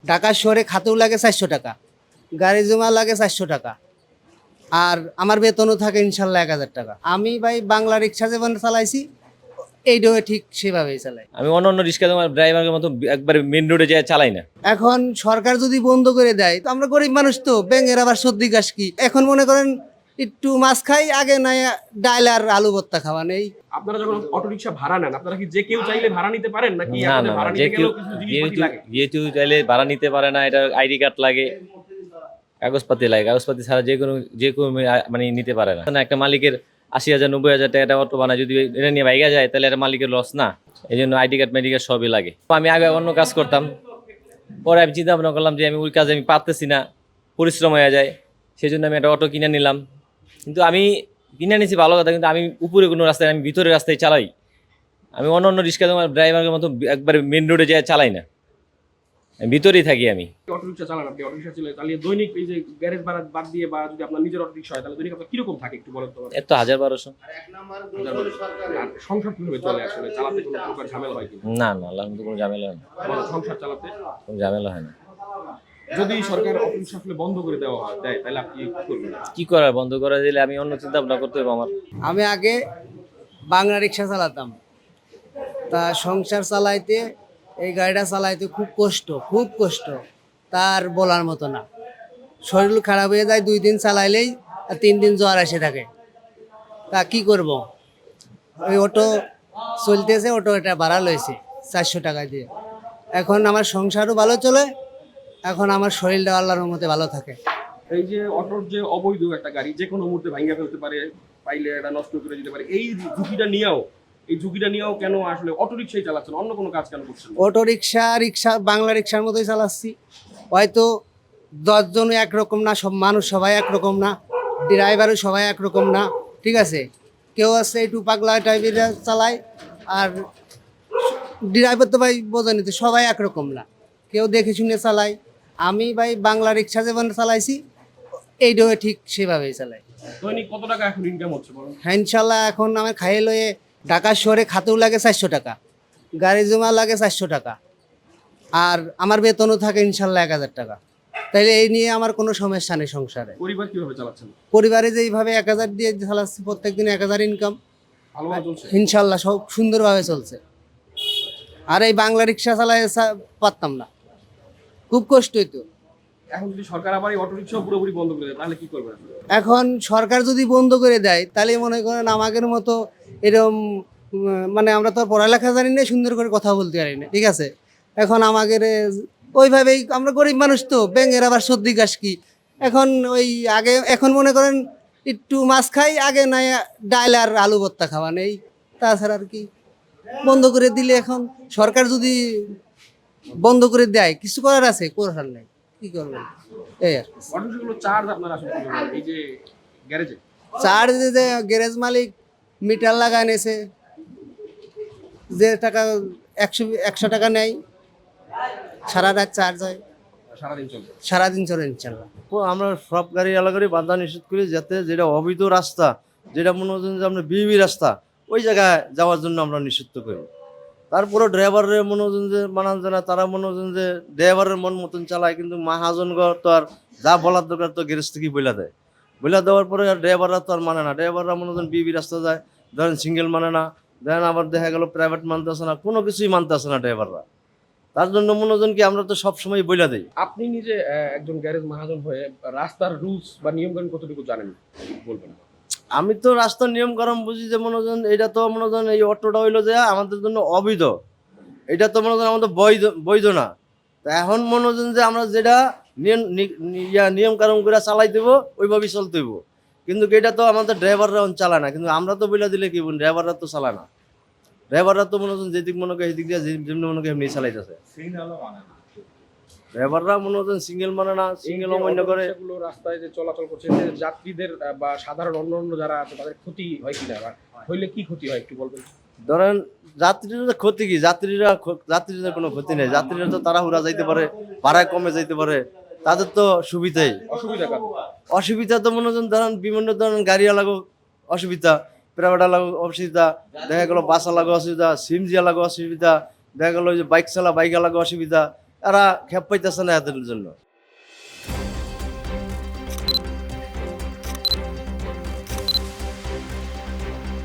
ঢাকা শহরে খাতেও লাগে 400 টাকা, গাড়ি জমা লাগে 400 টাকা, আর আমার বেতনও থাকে ইনশাল্লাহ 1000 টাকা। আমি ভাই বাংলা রিক্সা যেমন চালাইছি এইটাও ঠিক সেভাবেই চালাই। আমি অন্য রিক্সা তোমার ড্রাইভারের মতো একবারে মেন রোডে যায় চালাই না। এখন সরকার যদি বন্ধ করে দেয় তো আমরা গরিব মানুষ তো ব্যাঙের আবার সর্দি কাশ কি, এখন মনে করেন একটু মাছ খাই, আগে নাই ডাল আর আলু ভর্তা খাওয়া নেই। আপনারা যখন অটোরিকশা ভাড়া নেন, আপনারা কি যে কেউ চাইলে ভাড়া নিতে পারেন নাকি না আপনাদের না ভাড়া যে নিতে কেউ গেলেও কিছু জিনিসপাতি লাগে? যেহেতু চাইলে ভাড়া নিতে পারে না, এটা আইডি কার্ড লাগে, কাগজপাতি লাগে, কাগজপাতি ছাড়া যে কোনো মানে নিতে পারে না। একটা মালিকের 80,000 90,000 টাকা অটো বানায়, যদি এটা নিয়ে বাইকা যায় তাহলে এটা মালিকের লস না। এই জন্য আইডি কার্ড মেডিকাল সবই লাগে। আমি আগে অন্য কাজ করতাম, পরে আমি চিন্তা ভাবনা করলাম যে আমি ওই কাজে আমি পারতেছি না, পরিশ্রম হয়ে যায়, সেই জন্য আমি একটা অটো কিনে নিলাম। কিন্তু আমি কিনে নিয়েছি ভালো কথা, কিন্তু আমি উপরে কোনো রাস্তায়, আমি ভিতরের রাস্তায় চালাই। আমি অন্য রিক্সা তোমার ড্রাইভারের মতো একবারে মেন রোডে যায় চালাই না, আমি ভিতরেই থাকি। আমি অটোরিকশা চালান, আপনি অটোরিকশা চালিয়ে দৈনিক এই যে গ্যারেজ ভাড়া বাদ দিয়ে বা যদি আপনার নিজের অটোরিকশা হয় তাহলে দৈনিক আপনার কিরকম থাকে একটু বলেন তো। এত 1000-1200। আর সংসার কিভাবে চলে, আসলে চালাতে কোনো প্রকার ঝামেলা হয় কিনা? না না, আল্লাহর মতো কোনো ঝামেলা হয় না, সংসার চালাতে কোনো ঝামেলা হয় না। যদি সরকার অটোরিকশা আসলে বন্ধ করে দেয় তাহলে আপনি কি করবেন? কি করার, বন্ধ করে দিলে আমি অন্য চিন্তা ভাবনা করতে হবে আমার। আমি আগে বাংলা রিক্সা চালাতাম, তা সংসার চালাইতে এই গাড়িটা চালাইতে খুব কষ্ট, তার বলার মতো না। শরীর খারাপ হয়ে যায় 2 দিন চালাইলেই, আর 3 দিন জ্বর এসে থাকে। তা কি করব, ওই অটো চলতেছে, অটো এটা ভাড়া লইছে 400 টাকা দিয়ে। এখন আমার সংসারও ভালো চলে, এখন আমার শরীরটা আল্লাহর মতে ভালো থাকে। এই যে অটোর যে অবৈধ একটা গাড়ি যে কোনো মুহূর্তে ভাঙিয়া ফেলতে পারে, পাইলে এটা নষ্ট করে দিতে পারে, এই ঝুঁকিটা নিয়েও কেন আসলে অটোরিকশাই চালাচ্ছেন, অন্য কোনো কাজ কেন করছেন? অটো রিক্সা বাংলা রিক্সার মতোই চালাচ্ছি। হয়তো 10 জন একরকম না, সব মানুষ সবাই একরকম না, ড্রাইভারও সবাই একরকম না, ঠিক আছে। কেউ আছে একটু পাগলা টাইপের চালায়, আর ড্রাইভার তো ভাই বোঝেনি তো, সবাই একরকম না, কেউ দেখে শুনে চালায়। আমি ভাই বাংলা রিক্সা যেমন চালাইছি এইটাও ঠিক সেভাবেই চালাই। দৈনিক কত টাকা এখন ইনকাম হচ্ছে বলুন? হ্যাঁ ইনশাল্লাহ এখন আমার খাইয়ে লয়ে ঢাকা শহরে খাতেও লাগে 400 টাকা, গাড়ি জমা লাগে 400 টাকা, আর আমার বেতনও থাকে ইনশাল্লাহ 1000 টাকা। তাইলে এই নিয়ে আমার কোনো সমস্যা নেই সংসারে। পরিবার কিভাবে চালাচ্ছেন? পরিবারে যেইভাবে 1000 দিয়ে চালাচ্ছি, প্রত্যেকদিন 1000 ইনকাম, ভালোভাবে চলছে? ইনশাল্লাহ সব সুন্দরভাবে চলছে। আর এই বাংলা রিক্সা চালাই পারতাম না, খুব কষ্ট হইতো। এখন যদি সরকার আবার এই অটোরিকশা পুরোপুরি বন্ধ করে দেয় তাহলে কি করবেন? এখন সরকার যদি বন্ধ করে দেয় তাহলে মনে করেন আমাদের মতো এরকম মানে আমরা তো আর পড়ালেখা জানি না, সুন্দর করে কথা বলতে পারি না, ঠিক আছে। এখন আমাদের ওইভাবেই, আমরা গরিব মানুষ তো ব্যাঙের আবার সর্দি কাশ কি, এখন ওই আগে, এখন মনে করেন একটু মাছ খাই, আগে নাই ডাল আর আলু ভর্তা খাওয়া নেই, তাছাড়া আর কি। বন্ধ করে দিলে, এখন সরকার যদি বন্ধ করে দেয় কিছু করার আছে, করার নাই, কি করবেন এই আর কি। অটোরিকশাগুলো চার্জ আপনারা আসলে কিভাবে নেন? এই যে গ্যারেজে চার্জ যে গ্যারেজ মালিক মিটার লাগায় নিয়েছে, যে টাকা 100 টাকা নেয়, সারা রাত চার্জ হয়, সারাদিন চলবে? সারাদিন চলে ইনশাল্লাহ। আমরা সব গাড়ি এলাকারই বাধা নিষেধ করি, যাতে যেটা অবৈধ রাস্তা, যেটা মনে হচ্ছে যে আমরা বিবি রাস্তা, ওই জায়গায় যাওয়ার জন্য আমরা নিষিদ্ধ করি। তারপরে ড্রাইভারের মনে হচ্ছেন যে মানান জানা, তারা মনে হচ্ছেন যে ড্রাইভারের মন মতন চালায়, কিন্তু মাহাজনগর তো আর যা বলার দরকার তো গ্যারেজ থেকেই বলে দেয়। বলে দেওয়ার পরে আর ড্রাইভাররা তো আর মানে না, ড্রাইভাররা মনে হচ্ছেন বিবি রাস্তা যায়, ধরেন সিঙ্গেল মানে না, ধরেন আবার দেখা গেল প্রাইভেট মানতে আসে না, কোনো কিছুই মানতে আসে না ড্রাইভাররা। তার জন্য মনে হচ্ছেন কি আমরা তো সবসময় বলে দিই। আপনি নিজে একজন গ্যারেজ মহাজন হয়ে রাস্তার রুলস বা নিয়মকানুন কতটুকু জানেন বলবেন? আমি তো রাস্তার নিয়ম কারণ বুঝি, যে মনে হচ্ছেন এটা তো মনে হচ্ছেন এই অটোটা হইলো যে আমাদের জন্য অবৈধ, এটা তো মনে হচ্ছেন আমাদের বৈধ না। তা এখন মনে হচ্ছেন যে আমরা যেটা নিয়ম কানুন করে চালাই দেবো ওইভাবেই চলতে দেবো, কিন্তু এটা তো আমাদের ড্রাইভাররা চালায় না, কিন্তু আমরা তো বলে দিলে কি ড্রাইভাররা তো চালায় না। ড্রাইভাররা তো মনে হচ্ছেন যেদিক মনে করে সেদিক দিয়ে যেমনি মনে করে এমনি চালাইতেছে। ড্রাইভাররা মনে হচ্ছেন সিঙ্গেল মানে না, সিঙ্গেল অমান্য করে। সেগুলো রাস্তায় যে চলাচল করছে এতে যাত্রীদের বা সাধারণ অন্য যারা আছে তাদের ক্ষতি হয় কিনা, বা হইলে কি ক্ষতি হয় একটু বলবেন? ধরেন যাত্রীদের ক্ষতি কি, যাত্রীদের কোনো ক্ষতি নেই, যাত্রীরা তো তাড়াহুড়া যাইতে পারে, ভাড়া কমে যাইতে পারে, তাদের তো সুবিধাই। অসুবিধা তো মনে হচ্ছেন ধরেন বিভিন্ন ধরনের গাড়ি লাগো অসুবিধা, প্রাইভেট লাগো অসুবিধা, দেখা গেলো বাস লাগো অসুবিধা, সিএনজি লাগো অসুবিধা, দেখা গেলো যে বাইক লাগো অসুবিধা, এরা খেপ পাইতেছে না এদের জন্য।